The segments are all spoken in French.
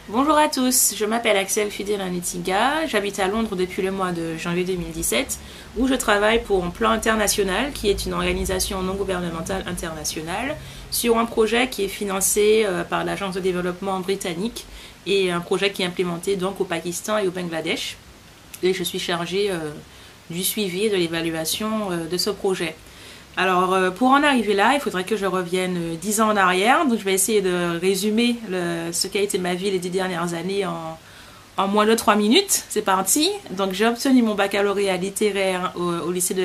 Bonjour à tous, je m'appelle Axel Fidel-Anetiga, j'habite à Londres depuis le mois de janvier 2017 où je travaille pour Plan International qui est une organisation non gouvernementale internationale sur un projet qui est financé par l'agence de développement britannique et un projet qui est implémenté donc au Pakistan et au Bangladesh et je suis chargée du suivi et de l'évaluation de ce projet. Alors pour en arriver là, il faudrait que je revienne 10 ans en arrière. Donc je vais essayer de résumer ce qu'a été ma vie les 10 dernières années en moins de 3 minutes. C'est parti. Donc j'ai obtenu mon baccalauréat littéraire au lycée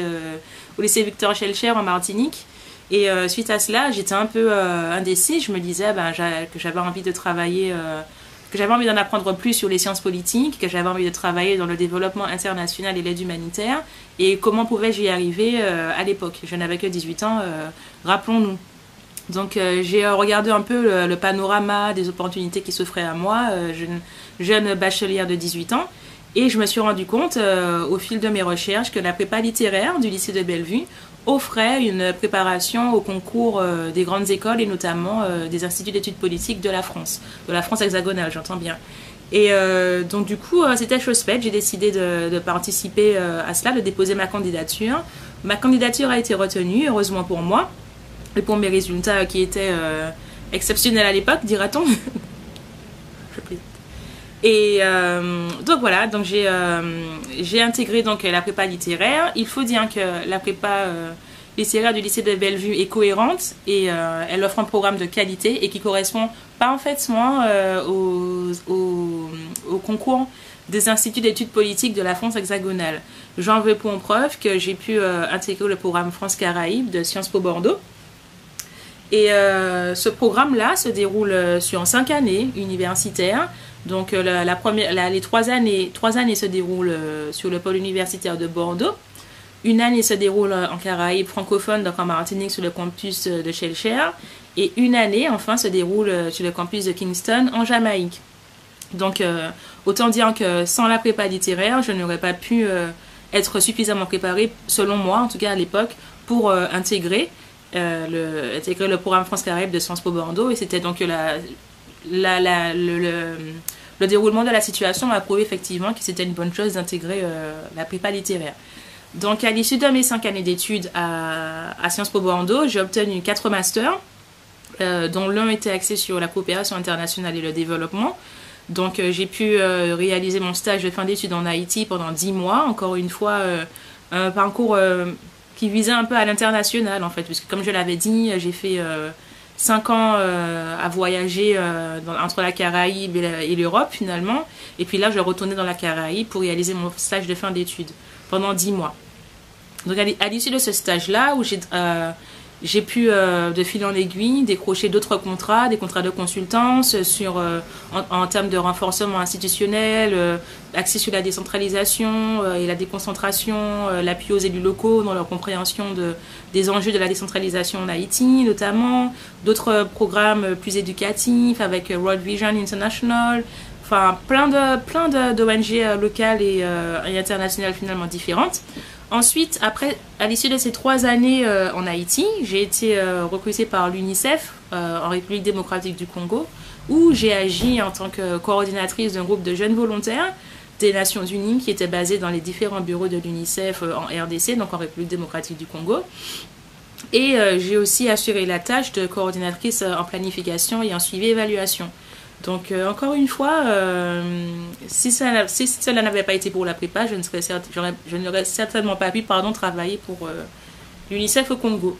Victor Schœlcher en Martinique. Et suite à cela, j'étais un peu indécise. Je me disais que j'avais envie de travailler, que j'avais envie d'en apprendre plus sur les sciences politiques, que j'avais envie de travailler dans le développement international et l'aide humanitaire, et comment pouvais-je y arriver à l'époque. Je n'avais que 18 ans, rappelons-nous. Donc j'ai regardé un peu le panorama des opportunités qui s'offraient à moi, jeune bachelière de 18 ans, et je me suis rendu compte au fil de mes recherches que la prépa littéraire du lycée de Bellevue offrait une préparation au concours des grandes écoles et notamment des instituts d'études politiques de la France hexagonale, j'entends bien. Et donc du coup, c'était chose faite, j'ai décidé de participer à cela, de déposer ma candidature. Ma candidature a été retenue, heureusement pour moi, et pour mes résultats qui étaient exceptionnels à l'époque, dira-t-on. Je plaisante. Et donc voilà, donc j'ai intégré donc la prépa littéraire. Il faut dire que la prépa littéraire du lycée de Bellevue est cohérente et elle offre un programme de qualité et qui correspond parfaitement au concours des instituts d'études politiques de la France hexagonale. J'en veux pour preuve que j'ai pu intégrer le programme France-Caraïbes de Sciences Po Bordeaux. Et ce programme-là se déroule sur 5 années universitaires. Donc les 3 années se déroulent sur le pôle universitaire de Bordeaux. Une année se déroule en Caraïbes francophones, donc en Martinique, sur le campus de Schœlcher. Et une année, enfin, se déroule sur le campus de Kingston, en Jamaïque. Donc, autant dire que sans la prépa littéraire, je n'aurais pas pu être suffisamment préparée, selon moi, en tout cas à l'époque, pour intégrer le programme France-Caraïbes de Sciences Po Bordeaux. Et c'était donc le déroulement de la situation m'a prouvé effectivement que c'était une bonne chose d'intégrer la prépa littéraire. Donc à l'issue de mes 5 années d'études à Sciences Po Bordeaux, j'ai obtenu 4 masters, dont l'un était axé sur la coopération internationale et le développement. Donc j'ai pu réaliser mon stage de fin d'études en Haïti pendant 10 mois, encore une fois un parcours qui visait un peu à l'international en fait, puisque comme je l'avais dit, j'ai fait 5 ans à voyager entre la Caraïbe et l'Europe finalement. Et puis là, je retournais dans la Caraïbe pour réaliser mon stage de fin d'études pendant 10 mois. Donc à l'issue de ce stage-là, où j'ai pu, de fil en aiguille, décrocher d'autres contrats, des contrats de consultance en termes de renforcement institutionnel, axé sur la décentralisation et la déconcentration, l'appui aux élus locaux dans leur compréhension des enjeux de la décentralisation en Haïti, notamment, d'autres programmes plus éducatifs avec World Vision International, enfin plein d'ONG locales et internationales finalement différentes. Ensuite, à l'issue de ces 3 années en Haïti, j'ai été recrutée par l'UNICEF en République démocratique du Congo, où j'ai agi en tant que coordinatrice d'un groupe de jeunes volontaires des Nations Unies qui étaient basés dans les différents bureaux de l'UNICEF en RDC, donc en République démocratique du Congo. Et j'ai aussi assuré la tâche de coordinatrice en planification et en suivi-évaluation. Donc encore une fois, si cela n'avait pas été pour la prépa, je n'aurais certainement pas pu travailler pour l'UNICEF au Congo.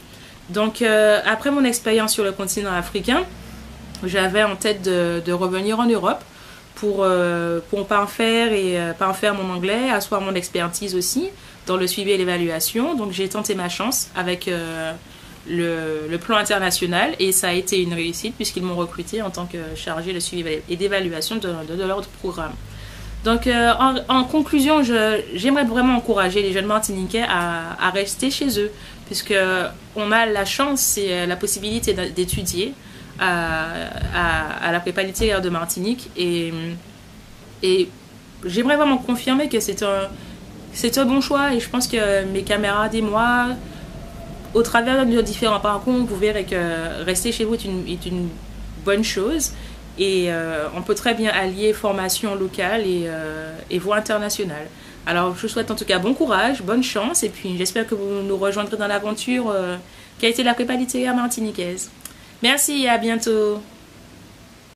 Donc après mon expérience sur le continent africain, j'avais en tête de revenir en Europe pour parfaire mon anglais, asseoir mon expertise aussi dans le suivi et l'évaluation. Donc j'ai tenté ma chance avec le plan international et ça a été une réussite puisqu'ils m'ont recruté en tant que chargée de suivi et d'évaluation de leur programme. Donc en conclusion, j'aimerais vraiment encourager les jeunes Martiniquais à rester chez eux puisque on a la chance et la possibilité d'étudier à la prépa littéraire de Martinique et j'aimerais vraiment confirmer que c'est un bon choix et je pense que mes camarades et moi, au travers de nos différents parcours, vous verrez que rester chez vous est une bonne chose Et on peut très bien allier formation locale et voie internationale. Alors je vous souhaite en tout cas bon courage, bonne chance, et puis j'espère que vous nous rejoindrez dans l'aventure qui a été la prépa littéraire martiniquaise. Merci et à bientôt.